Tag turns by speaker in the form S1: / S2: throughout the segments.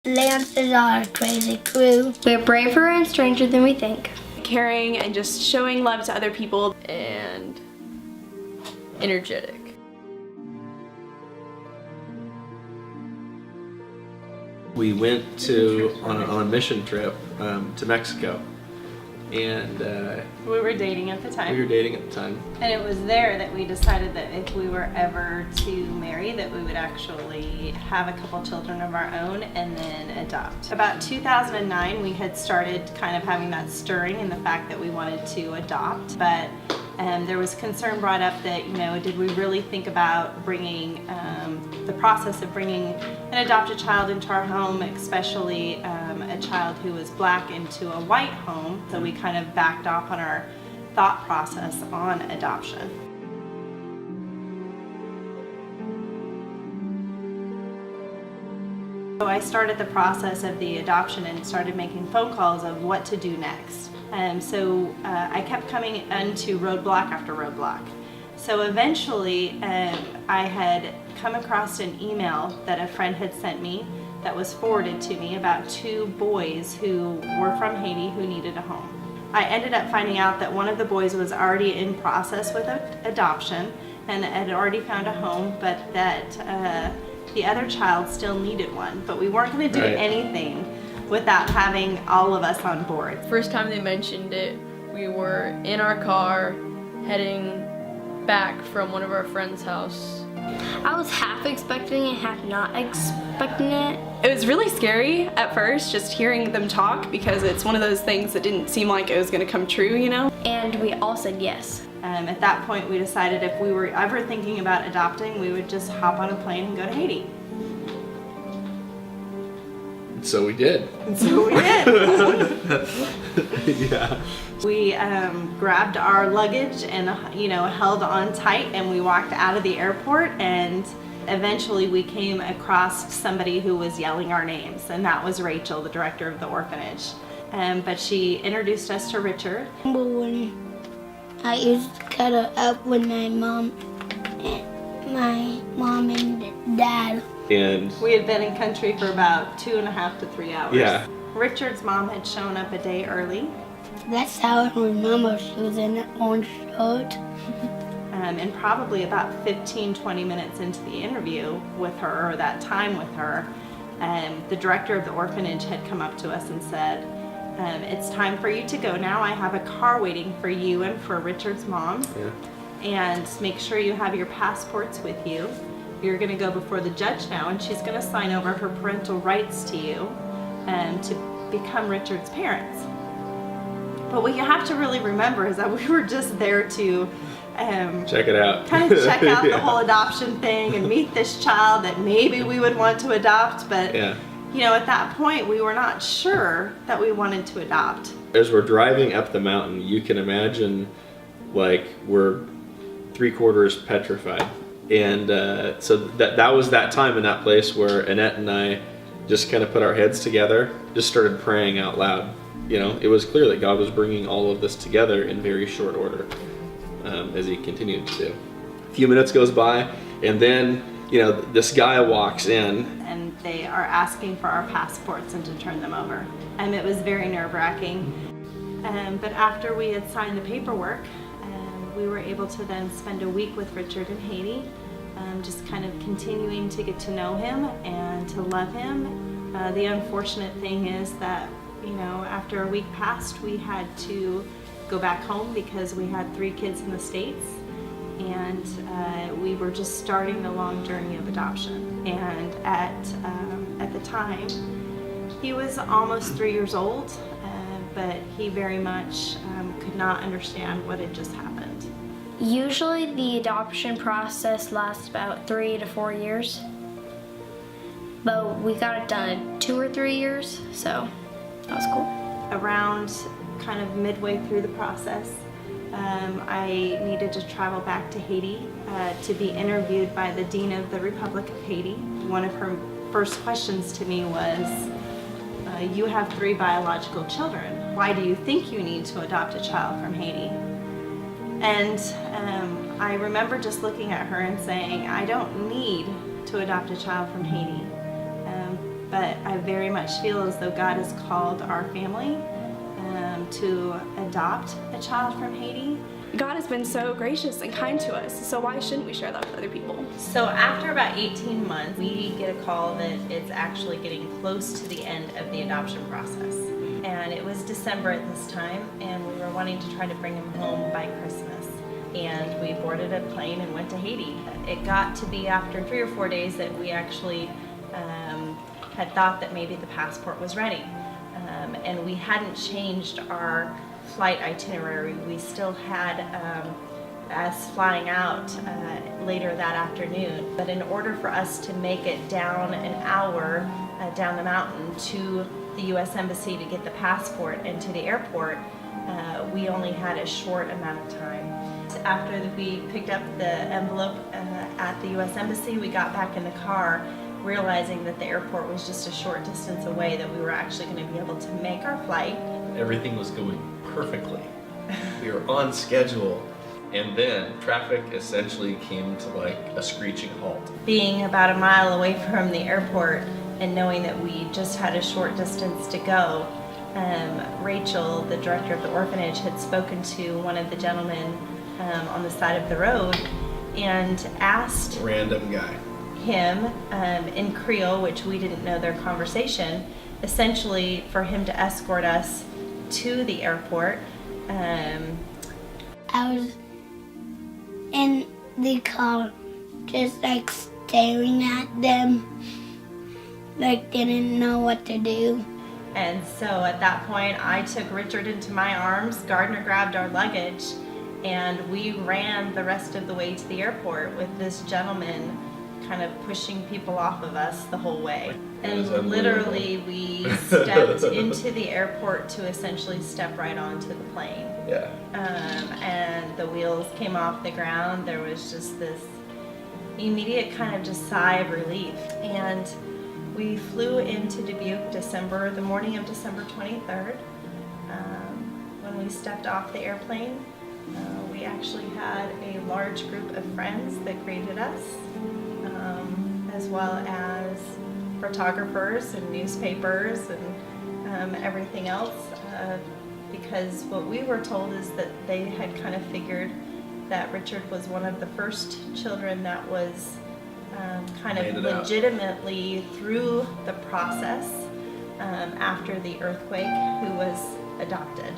S1: Lance is our crazy crew.
S2: We're braver and stranger than we think.
S3: Caring and just showing love to other people.
S4: And energetic.
S5: We went on a mission trip to Mexico, and
S3: We were dating at the time.
S5: we were dating at the time.
S3: And it was there that we decided that if we were ever to marry, that we would actually have a couple children of our own and then adopt. About 2009, we had started kind of having that stirring in the fact that we wanted to adopt, but there was concern brought up that, did we really think about bringing the process of bringing an adopted child into our home, especially a child who was black into a white home. So we kind of backed off on our thought process on adoption. So I started the process of the adoption and started making phone calls of what to do next. I kept coming into roadblock after roadblock. So eventually I had come across an email that a friend had sent me that was forwarded to me about 2 boys who were from Haiti who needed a home. I ended up finding out that one of the boys was already in process with adoption and had already found a home, but that the other child still needed one. But we weren't going to do anything without having all of us on board.
S4: First time they mentioned it, we were in our car heading back from one of our friends' house.
S2: I was half expecting it, half not expecting it.
S3: It was really scary at first, just hearing them talk, because it's one of those things that didn't seem like it was going to come true,
S2: And we all said yes.
S3: At that point, we decided if we were ever thinking about adopting, we would just hop on a plane and go to Haiti.
S5: So we did.
S3: So we did.
S5: Yeah.
S3: We grabbed our luggage and held on tight, and we walked out of the airport, and eventually we came across somebody who was yelling our names, and that was Rachel, the director of the orphanage. But she introduced us to Richard.
S1: When I used to cuddle up with my mom and dad.
S5: And
S3: We had been in country for about 2.5 to 3 hours.
S5: Yeah.
S3: Richard's mom had shown up a day early.
S1: That's how I remember she was in an orange shirt.
S3: And probably about 15-20 minutes into the interview with her, or that time with her, the director of the orphanage had come up to us and said, it's time for you to go now. I have a car waiting for you and for Richard's mom. And make sure you have your passports with you. You're going to go before the judge now, and she's going to sign over her parental rights to you to become Richard's parents. But what you have to really remember is that we were just there to
S5: check it out.
S3: kind of check out
S5: Yeah.
S3: the whole adoption thing and meet this child that maybe we would want to adopt. But at that point, we were not sure that we wanted to adopt.
S5: As we're driving up the mountain, you can imagine like we're 3/4 petrified. And so that was that time in that place where Annette and I just kind of put our heads together, just started praying out loud. It was clear that God was bringing all of this together in very short order, as he continued to do. A few minutes goes by, and then this guy walks in.
S3: And they are asking for our passports and to turn them over. It was very nerve-wracking. But after we had signed the paperwork, we were able to then spend a week with Richard in Haiti, just kind of continuing to get to know him and to love him. The unfortunate thing is that, after a week passed, we had to go back home because we had 3 kids in the States, and we were just starting the long journey of adoption. And at the time, he was almost 3 years old, but he very much could not understand what had just happened.
S2: Usually the adoption process lasts about 3 to 4 years. But we got it done in 2 or 3 years, so that was cool.
S3: Around kind of midway through the process, I needed to travel back to Haiti to be interviewed by the Dean of the Republic of Haiti. One of her first questions to me was, you have 3 biological children. Why do you think you need to adopt a child from Haiti? And I remember just looking at her and saying, I don't need to adopt a child from Haiti. but I very much feel as though God has called our family to adopt a child from Haiti.
S6: God has been so gracious and kind to us, so why shouldn't we share that with other people?
S3: So after about 18 months, we get a call that it's actually getting close to the end of the adoption process. And it was December at this time, and we were wanting to try to bring him home by Christmas. And we boarded a plane and went to Haiti. It got to be after 3 or 4 days that we actually had thought that maybe the passport was ready. And we hadn't changed our flight itinerary. We still had us flying out later that afternoon. But in order for us to make it down an hour down the mountain to the U.S. Embassy to get the passport and to the airport, we only had a short amount of time. After we picked up the envelope at the U.S. Embassy, we got back in the car, realizing that the airport was just a short distance away, that we were actually going to be able to make our flight.
S5: Everything was going perfectly. We were on schedule, and then traffic essentially came to like a screeching halt.
S3: Being about a mile away from the airport and knowing that we just had a short distance to go, Rachel, the director of the orphanage, had spoken to one of the gentlemen on the side of the road and asked
S5: Random guy.
S3: him in Creole, which we didn't know their conversation, essentially for him to escort us to the airport.
S1: I was in the car just like staring at them, like didn't know what to do.
S3: And so at that point I took Richard into my arms, Gardner grabbed our luggage, and we ran the rest of the way to the airport with this gentleman kind of pushing people off of us the whole way. And literally we stepped into the airport to essentially step right onto the plane.
S5: Yeah.
S3: And the wheels came off the ground. There was just this immediate kind of just sigh of relief. And we flew into Dubuque the morning of December 23rd. When we stepped off the airplane, we actually had a large group of friends that greeted us, as well as photographers and newspapers and everything else, because what we were told is that they had kind of figured that Richard was one of the first children that was kind of legitimately through the process after the earthquake who was adopted.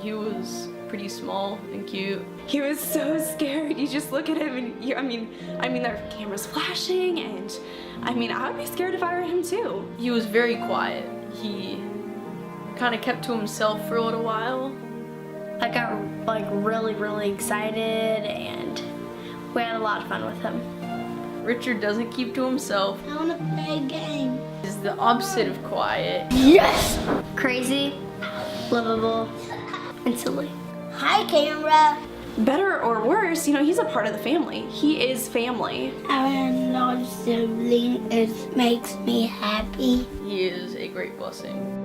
S4: He was pretty small and cute.
S6: He was so scared. You just look at him and I mean there are cameras flashing, and I would be scared if I were him too.
S4: He was very quiet. He kind of kept to himself for a little while.
S2: I got really excited, and we had a lot of fun with him.
S4: Richard doesn't keep to himself.
S1: I want to play a game.
S4: He's the opposite of quiet.
S1: Yes!
S2: Crazy, livable, and silly.
S1: Hi, camera.
S6: Better or worse, he's a part of the family. He is family.
S1: Having a large sibling makes me happy.
S4: He is a great blessing.